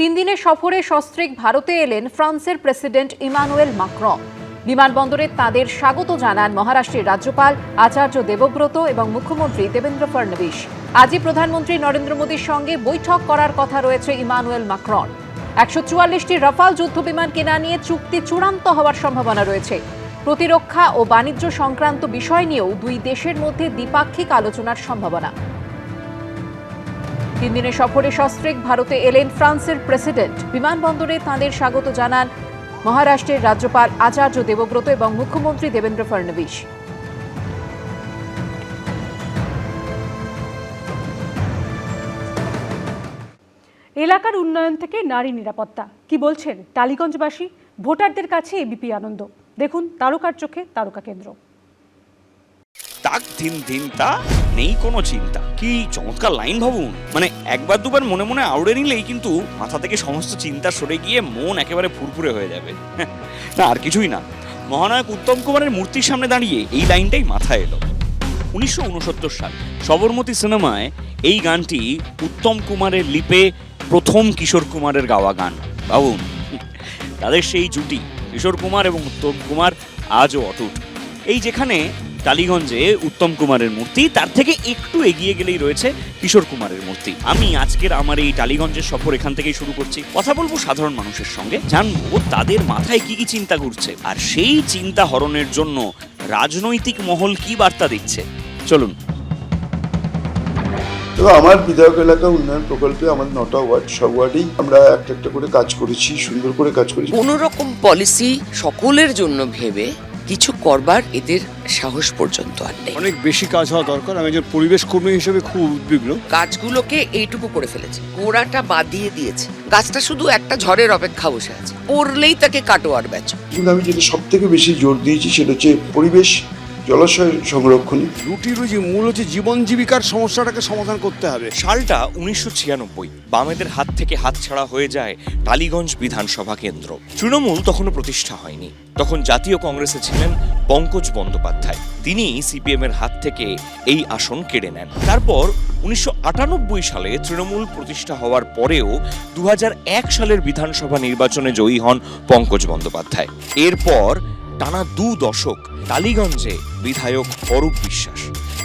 3 দিনের সফরে সস্ত্রীক ভারতে এলেন ফ্রান্সের প্রেসিডেন্ট ইমানুয়েল ম্যাক্রন। বিমানবন্দরে তাঁদের স্বাগত জানান মহারাষ্ট্রের রাজ্যপাল আচার্য দেবব্রত এবং মুখ্যমন্ত্রী দেবেন্দ্র ফডনবিস। আজই প্রধানমন্ত্রী নরেন্দ্র মোদীর সঙ্গে বৈঠক করার কথা রয়েছে ইমানুয়েল ম্যাক্রন। 144টি রাফাল যুদ্ধবিমান কেনা নিয়ে চুক্তি চূড়ান্ত হওয়ার সম্ভাবনা রয়েছে। প্রতিরক্ষা ও বাণিজ্য সংক্রান্ত বিষয় নিয়েও দুই দেশের মধ্যে দ্বিপাক্ষিক আলোচনার সম্ভাবনা। 3 দিনের সফরে সস্ত্রীক ভারতে এলেন ফ্রান্সের প্রেসিডেন্ট। বিমানবন্দরে তাঁদের স্বাগত জানান মহারাষ্ট্রের রাজ্যপাল আচার্য দেবব্রত এবং মুখ্যমন্ত্রী দেবেন্দ্র ফডনবিস। এলাকার উন্নয়ন থেকে নারী নিরাপত্তা কি বলছেন টালিগঞ্জবাসী? ভোটারদের কাছে এবিপি আনন্দ। দেখুন তারকার চোখে তারকা কেন্দ্র। তাক দিন দিন তা নেই কোনো চিন্তা। কি চমৎকার লাইন ভাবুন। মানে একবার দুবার মনে মনে আউড়ে নিলেই কিন্তু মাথা থেকে সমস্ত চিন্তা সরে গিয়ে মন একেবারে ফুরফুরে হয়ে যাবে। না আর কিছুই না, মহানায়ক উত্তম কুমারের মূর্তির সামনে দাঁড়িয়ে এই লাইনটাই মাথায় এলো। 1969 সাল সবরমতী সিনেমায় এই গানটি উত্তম কুমারের লিপে প্রথম কিশোর কুমারের গাওয়া গান। ভাবুন, তাদের সেই জুটি কিশোর কুমার এবং উত্তম কুমার আজও অটুট। এই যেখানে টালিগঞ্জে উত্তম কুমারের মূর্তি, তার থেকে একটু এগিয়ে গেলেই রয়েছে কিশোর কুমারের মূর্তি। আমি আজকের আমার এই টালিগঞ্জের সফর এখান থেকেই শুরু করছি। কথা বলবো সাধারণ মানুষের সঙ্গে, জানবো তাদের মাথায় কি কি চিন্তা ঘুরছে, আর সেই চিন্তা হরণের জন্য রাজনৈতিক মহল কি বার্তা দিচ্ছে। চলুন। তো আমার বিধায়ক এলাকা উন্নয়ন প্রকল্পে আমাদের 9টা ওয়ার্ড, সব ওয়ার্ডেই আমরা একটা করে কাজ করেছি, সুন্দর করে কাজ করেছি। কোনো রকম পলিসি সকলের জন্য ভেবে কিছু করবার এদের সাহস পর্যন্ত আর নেই। অনেক বেশি কাজ হওয়া দরকার। আমি একজন পরিবেশ কর্মী হিসেবে খুব উদ্বিগ্ন। গাছগুলোকে এইটুকু করে ফেলেছে, গোড়াটা বাদিয়ে দিয়েছে। গাছটা শুধু একটা ঝড়ের অপেক্ষা বসে আছে, পড়লেই তাকে কাটোয়ার ব্যাচ। কিন্তু আমি যেটা সব থেকে বেশি জোর দিয়েছি সেটা হচ্ছে পরিবেশ, জলাশয় সংরক্ষণে। রুটি রুজি মূল হচ্ছে জীবন জীবিকার সমস্যাটাকে সমাধান করতে হবে। সালটা 1996। বামেদের হাত থেকে হাতছাড়া হয়ে যায় টালিগঞ্জ বিধানসভা কেন্দ্র। তৃণমূল তখনও প্রতিষ্ঠা হয়নি। তখন জাতীয় কংগ্রেসে ছিলেন পঙ্কজ বন্দ্যোপাধ্যায়। তিনি সিপিএম এর হাত থেকে এই আসন কেড়ে নেন। তারপর 1998 সালে তৃণমূল প্রতিষ্ঠা হওয়ার পরেও 2001 সালের বিধানসভা নির্বাচনে জয়ী হন পঙ্কজ বন্দ্যোপাধ্যায়। এরপর টানা 2 দশক টালিগঞ্জে বিধায়ক অরূপ বিশ্বাস।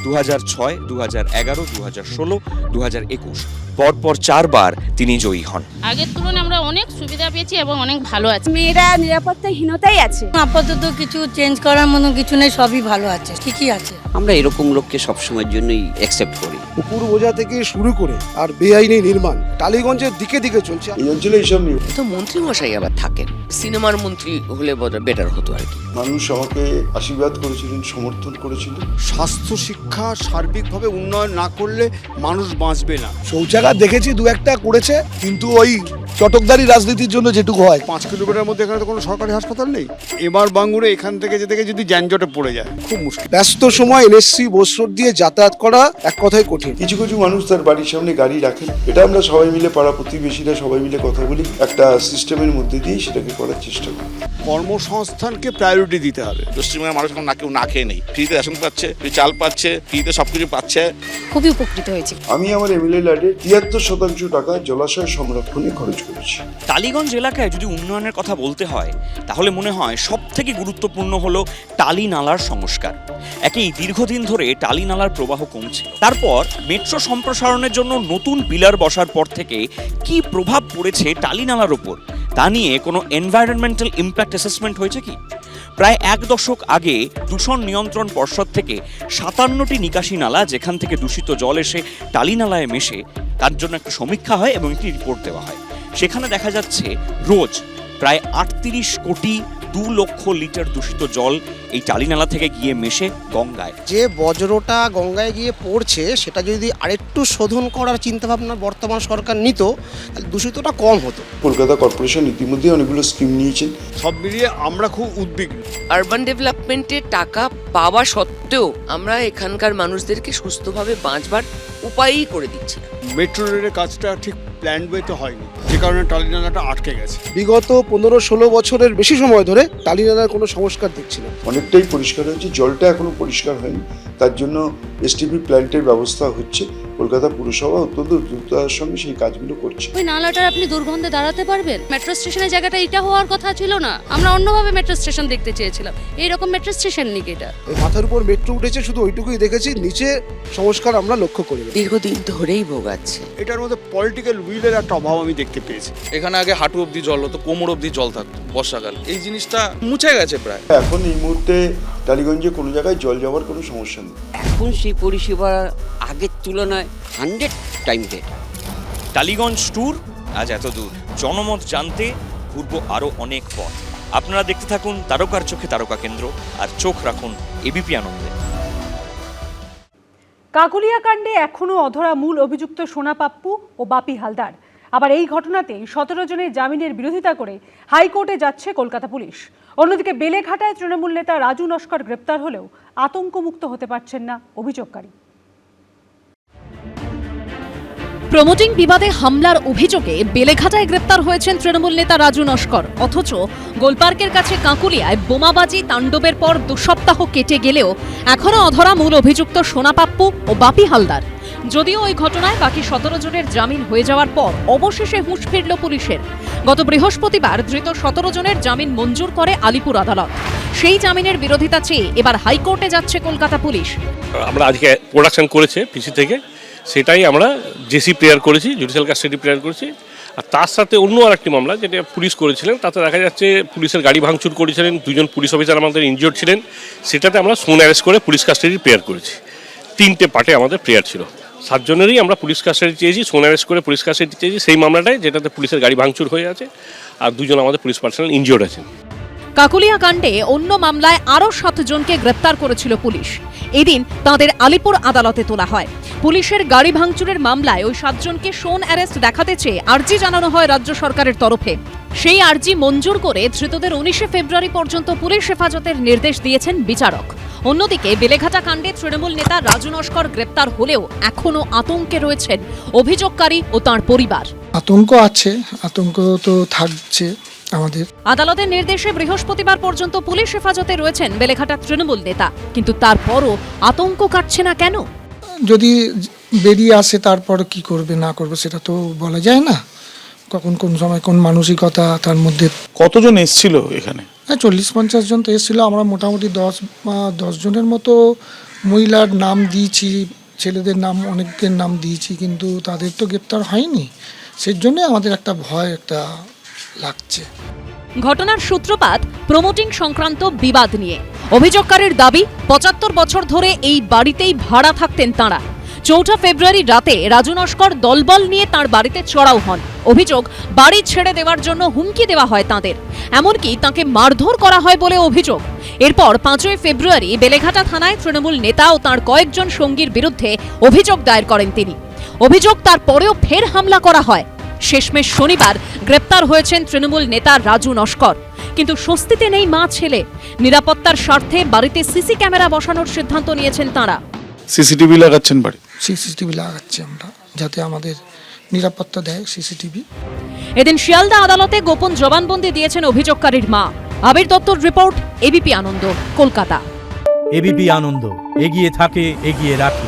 2006, 2011, 2016, 2021 পরপর 4 বার তিনি জয়ী হন। আগের তুলনায় আমরা অনেক সুবিধা পেয়েছি এবং অনেক ভালো আছে। মেয়েরা নিরাপত্তাহীনতাই আছে। আপাতত কিছু চেঞ্জ করার মতো কিছু নেই, সবই ভালো আছে, ঠিকই আছে। আমরা এরকম লোককে সবসময়ের জন্যই অ্যাকসেপ্ট করি। পুকুর বোঝা থেকে শুরু করে আর বেআইনি নির্মাণ টালিগঞ্জের দিকে দিকে চলছে। এই অঞ্চলে এইসব নিয়ে তো মন্ত্রী মশাই আবার থাকেন, সিনেমার মন্ত্রী হলে বেটার হতো আর কি। মানুষ আমাকে আশীর্বাদ করেছিলেন, সমর্থন করেছিলেন। স্বাস্থ্য শিক্ষা সার্বিকভাবে উন্নয়ন না করলে মানুষ বাঁচবে না। শৌচাগার দেখেছি 2-1টা করেছে, কিন্তু ওই চটকদারি রাজনীতির জন্য যেটুকু হয়। 5 কিলোমিটার মধ্যে এখানে তো কোনো সরকারি হাসপাতাল নেই। এবার বাঙ্গুরে এখান থেকে যেতে যদি যানজটে পড়ে যায় খুব মুশকিল। ব্যস্ত সময় এনএসসি বোস রোড দিয়ে যাতায়াত করা এক কথায় কঠিন। কিছু কিছু মানুষ তার বাড়ির সামনে গাড়ি রাখেন। এটা আমরা সবাই মিলে, পাড়া প্রতিবেশীরা সবাই মিলে কথা বলি, একটা সিস্টেমের মধ্যে দিয়ে সেটাকে করার চেষ্টা করি। কর্মসংস্থানকে প্রায়োরিটি দিতে হবে। পশ্চিমবঙ্গের মানুষ এখন কেউ না খেয়ে নেই, ফ্রিতে রেশন পাচ্ছে, ফ্রি চাল পাচ্ছে, ফ্রিতে সবকিছু পাচ্ছে। খুবই উপকৃত হয়েছে। আমি আমার এমএলএ ল্যাডে 73% টাকা জলাশয় সংরক্ষণে খরচ করেছি। টালিগঞ্জ এলাকায় যদি উন্নয়নের কথা বলতে হয় তাহলে মনে হয় সব থেকে গুরুত্বপূর্ণ হলো টালি নালার সংস্কার। একই দীর্ঘদিন ধরে টালি নালার প্রবাহ কমছে। তারপর মেট্রো সম্প্রসারণের জন্য নতুন পিলার বসার পর থেকে কি প্রভাব পড়েছে টালি নালার উপর তা নিয়ে কোনো এনভায়রনমেন্টাল ইম্প্যাক্ট অ্যাসেসমেন্ট হয়েছে কি? প্রায় 1 দশক আগে দূষণ নিয়ন্ত্রণ পর্ষদ থেকে 57টি নিকাশি নালা যেখান থেকে দূষিত জল এসে টালি নালায় মেশে তার জন্য একটা সমীক্ষা হয় এবং একটি রিপোর্ট দেওয়া হয়। সেখানে দেখা যাচ্ছে রোজ প্রায় 38 কোটি 2 লক্ষ লিটার দূষিত জল এই টালিনালা থেকে গিয়ে মেশে গঙ্গায়। যে বজ্রটা গঙ্গায় গিয়ে পড়ছে সেটা যদি আরেকটু শোধন করার চিন্তাভাবনা বর্তমান সরকার নিত তাহলে দূষিতটা কম হতো। কলকাতা কর্পোরেশন ইতিমধ্যে অনেকগুলো স্কিম নিয়েছেন। সব মিলিয়ে আমরা খুব উদ্বিগ্ন। আরবান ডেভেলপমেন্টের টাকা পাওয়া সত্ত্বেও আমরা এখানকার মানুষদেরকে সুস্থভাবে বাঁচবার উপায়ই করে দিচ্ছি না। মেট্রো রেলের কাজটা ঠিক প্ল্যান ওয়েতে হয়নি, যে কারণে টালিনালাটা আটকে গেছে। বিগত 15-16 বছরের বেশি সময় ধরে টালিনালার কোনো সংস্কার দেখছি না। অনেকটাই পরিষ্কার হয়েছে, জলটা এখনো পরিষ্কার হয়নি, তার জন্য এসটিপি প্ল্যান্টের ব্যবস্থা হচ্ছে। কলকাতা পুরসভা অত্যন্ত দ্রুততার সঙ্গে সেই কাজগুলো করছে। ওই নালাটার আপনি দুর্গন্ধে দাঁড়াতে পারবেন? মেট্রো স্টেশনের জায়গাটা এটা হওয়ার কথা ছিল না। আমরা অন্যভাবে মেট্রো স্টেশন দেখতে চেয়েছিলাম, এইরকম মেট্রো স্টেশন নাকি এটা? মাথার উপর মেট্রো উঠেছে, শুধু ওইটুকুই দেখেছি, নিচে সংস্কার আমরা লক্ষ্য করি। দীর্ঘদিন ধরেই ভোগাচ্ছে। এটার মধ্যে পলিটিক্যাল উইলের একটা অভাব আমি দেখতে পেয়েছি। এখানে আগে হাঁটু অবধি জল হতো, কোমর অবধি জল থাকতো বর্ষাকাল, এই জিনিসটা মুছে গেছে প্রায়। এখন এই মুহূর্তে টালিগঞ্জে কোনো জায়গায় জল যাওয়ার কোনো সমস্যা নেই। এখন সেই পরিষেবা আগের তুলনায় 100 টাইম বেটার। টালিগঞ্জ ট্যুর আজ এত দূর, জনমত জানতে ঘুরবো আরও অনেক পথ। আপনারা দেখতে থাকুন তারকার চোখে তারকা কেন্দ্র, আর চোখ রাখুন এবিপি আনন্দে। কাকলিয়া কাণ্ডে এখনও অধরা মূল অভিযুক্ত সোনা পাপ্পু ও বাপি হালদার। আবার এই ঘটনাতে 17 জনের জামিনের বিরোধিতা করে হাইকোর্টে যাচ্ছে কলকাতা পুলিশ। অন্যদিকে বেলেঘাটায় তৃণমূল নেতা রাজু নস্কর গ্রেপ্তার হলেও আতঙ্কমুক্ত হতে পারছেন না অভিযোগকারী। প্রমোটিং বিবাদে হামলার অভিযোগে বেলেঘাটায় গ্রেপ্তার হয়েছেন তৃণমূল নেতা রাজু নস্কর। অথচ গোলপার্কের কাছে কাঁকুলিয়ায় বোমাবাজি তাণ্ডবের পর 2 সপ্তাহ কেটে গেলেও এখনও অধরা মূল অভিযুক্ত সোনা পাপ্পু ও বাপি হালদার। যদিও ওই ঘটনায় বাকি 17 জনের জামিন হয়ে যাওয়ার পর অবশেষে হুঁশ ফিরল পুলিশের। গত বৃহস্পতিবার ধৃত 17 জনের জামিন মঞ্জুর করে আলিপুর আদালত। সেই জামিনের বিরোধিতা চেয়ে এবার হাইকোর্টে যাচ্ছে কলকাতা পুলিশ। আমরা আজকে প্রোডাকশন করেছে পিসি থেকে, সেটাই আমরা জেসি প্রেয়ার করেছি, জুডিশিয়াল কাস্টাডি প্রেয়ার করেছি। আর তার সাথে অন্য আরেকটি মামলা যেটা পুলিশ করেছিলেন, তাতে দেখা যাচ্ছে পুলিশের গাড়ি ভাঙচুর করেছিলেন, 2 জন পুলিশ অফিসার আমাদের ইনজিওর্ড ছিলেন। সেটাতে আমরা সোন অ্যারেস্ট করে পুলিশ কাস্টাডি প্রেয়ার করেছি। 3টে পার্টে আমাদের প্রেয়ার ছিল। 7 জনেরই আমরা পুলিশ কাস্টাডি চেয়েছি, সোন অ্যারেস্ট করে পুলিশ কাস্টাডি চেয়েছি সেই মামলাটায়, যেটাতে পুলিশের গাড়ি ভাঙচুর হয়ে আছে আর 2 জন আমাদের পুলিশ পার্সোনাল ইনজিওর্ড আছেন। কাকুলিয়া কাণ্ডে অন্য মামলায় আরও 7 জনকে গ্রেপ্তার করেছিল পুলিশ। এদিন তাঁদের আলিপুর আদালতে তোলা হয়। পুলিশের গাড়ি ভাঙচুরের মামলায় ওই 7 জনকে সোন অ্যারেস্ট দেখাতে চেয়ে আর্জি জানানো হয় রাজ্য সরকারের তরফে। সেই আর্জি মঞ্জুর করে ধৃতদের 19 ফেব্রুয়ারি পর্যন্ত পুলিশ হেফাজতের নির্দেশ দিয়েছেন বিচারক। অন্যদিকে বেলেঘাটা কাণ্ডে তৃণমূল নেতা রাজু নস্কর গ্রেপ্তার হলেও এখনও আতঙ্কে রয়েছেন অভিযোগকারী ও তাঁর পরিবার। আতঙ্ক আছে, আতঙ্ক তো থাকছে আমাদের। আদালতের নির্দেশে বৃহস্পতিবার পর্যন্ত পুলিশ হেফাজতে রয়েছেন বেলেঘাটা তৃণমূল নেতা, কিন্তু তারপরও আতঙ্ক কাটছে না কেন? যদি বেরিয়ে আসে তারপর কি করবে না করবে সেটা তো বলা যায় না, কখন কোন সময় কোন মানসিকতা তার মধ্যে। কতজন এসেছিল এখানে? 40-50 জন তো এসেছিলো। আমরা মোটামুটি 10 জনের মতো মহিলার নাম দিয়েছি, ছেলেদের নাম অনেকের নাম দিয়েছি, কিন্তু তাদের তো গ্রেপ্তার হয়নি। সেই জন্যই আমাদের একটা ভয় একটা লাগছে। ঘটনার সূত্রপাত প্রমোটিং সংক্রান্ত বিবাদ নিয়ে। অভিযোগকারীর দাবি 75 বছর ধরে এই বাড়িতেই ভাড়া থাকতেন তাঁরা। 4 ফেব্রুয়ারি রাতে রাজু নস্কর দলবল নিয়ে তাঁর বাড়িতে চড়াও হন। অভিযোগ, বাড়ি ছেড়ে দেওয়ার জন্য হুমকি দেওয়া হয় তাঁদের, এমনকি তাঁকে মারধর করা হয় বলে অভিযোগ। এরপর 5 ফেব্রুয়ারি বেলেঘাটা থানায় তৃণমূল নেতা ও তাঁর কয়েকজন সঙ্গীর বিরুদ্ধে অভিযোগ দায়ের করেন তিনি। অভিযোগ তারপরেও ফের হামলা করা হয়। শেষমেশ শনিবার গ্রেপ্তার হয়েছেন তৃণমূল নেতা রাজু নস্কর। কিন্তু স্বস্তিতে নেই মা ছেলে। নিরাপত্তার স্বার্থে বাড়িতে সিসি ক্যামেরা বসানোর সিদ্ধান্ত নিয়েছেন তাঁরা। সিসিটিভি লাগাচ্ছেন বাড়ি? সিসিটিভি লাগাচ্ছি আমরা, যাতে আমাদের নিরাপত্তা দেয় সিসিটিভি। এদিন শিয়ালদা আদালতে গোপন জবানবন্দি দিয়েছেন অভিযোগকারীর মা। আবির দত্তর রিপোর্ট, এবিপি আনন্দ, কলকাতা। এবিপি আনন্দ, এগিয়ে থাকে, এগিয়ে রাখে।